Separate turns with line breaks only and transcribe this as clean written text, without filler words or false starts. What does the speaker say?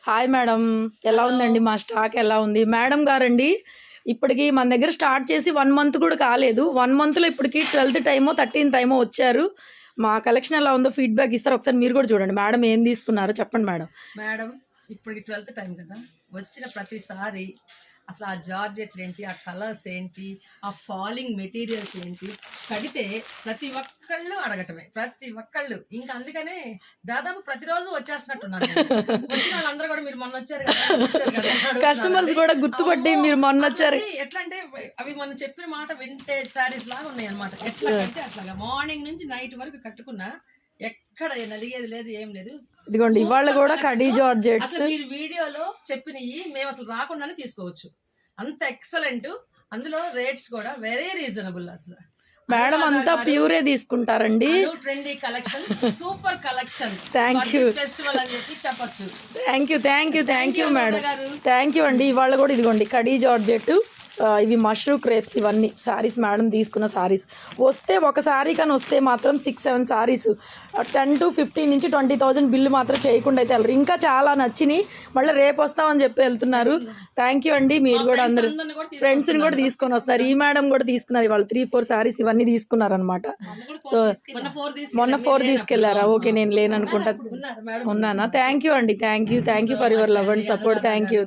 Hi madam, ఎలా ఉందండి మా స్టాక్? ఎలా ఉంది మేడం గారండి? ఇప్పటికి మన దగ్గర స్టార్ట్ చేసి 1 మంత్ కూడా కాలేదు. 1 మంత్లో ఇప్పటికి 12th టైమో 13th టైమో వచ్చారు. మా కలెక్షన్ ఎలా ఉందో ఫీడ్బ్యాక్ ఇస్తారు. ఒకసారి మీరు కూడా చూడండి. మేడం ఏం తీసుకున్నారో చెప్పండి మేడం.
మేడం ఇప్పటికి 12th టైం కదా, వచ్చిన ప్రతిసారి అసలు ఆ జార్జెట్లు ఏంటి, ఆ కలర్స్ ఏంటి, ఆ ఫాలింగ్ మెటీరియల్స్ ఏంటి, కడితే ప్రతి ఒక్కళ్ళు అడగటమే, ప్రతి ఒక్కళ్ళు. ఇంకా అందుకనే దాదాపు ప్రతిరోజు వచ్చేస్తున్నట్టున్నారు. వచ్చిన వాళ్ళందరూ కూడా మీరు మొన్న వచ్చారు కదా,
కస్టమర్స్ కూడా గుర్తుపట్టి మీరు మొన్న వచ్చారు.
ఎట్లా అంటే అవి మనం చెప్పిన మాట వింటేజ్ శారీస్ లాగా ఉన్నాయి అనమాట. ఎట్లా అంటే అట్లాగా మార్నింగ్ నుంచి నైట్ వరకు కట్టుకున్నా ఎక్కడ నలిగేది లేదు, ఏం లేదు.
ఇదిగోండి ఇవాళ కూడా కడీ జార్జెట్స్.
మీరు వీడియోలో చెప్పినవి మేము అసలు రాకుండానే తీసుకోవచ్చు, అంత ఎక్సలెంట్. అందులో రేట్స్ కూడా వెరీ రీజనబుల్. అసలు
మేడం అంతా ప్యూరే తీసుకుంటారండి.
Trendy collection, super collection.
Thank you
festival అని చెప్పి చెప్పచ్చు.
Thank you madam, thank you అండి. ఇవాళ కూడా ఇదిగోండి కడీ జార్జెట్, ఇవి మష్రూ క్రేప్స్, ఇవన్నీ సారీస్ మేడం తీసుకున్న సారీస్. వస్తే ఒక సారీ కానీ వస్తే మాత్రం 6-7 సారీస్ 10 to 15 నుంచి 20,000 బిల్లు మాత్రం చేయకుండా అయితే వెళ్ళరు. ఇంకా చాలా నచ్చినాయి, మళ్ళీ రేపు వస్తామని చెప్పి వెళ్తున్నారు. థ్యాంక్ యూ అండి. మీరు కూడా అందరు ఫ్రెండ్స్ని కూడా తీసుకొని వస్తున్నారు. ఈ మేడం కూడా తీసుకున్నారు ఇవాళ 3-4 సారీస్ ఇవన్నీ తీసుకున్నారు అనమాట. సో మొన్న 4 తీసుకెళ్లారా? ఓకే, నేను లేననుకుంటా. ఉన్నానా? థ్యాంక్ యూ అండి, thank you for your love and support. Thank you.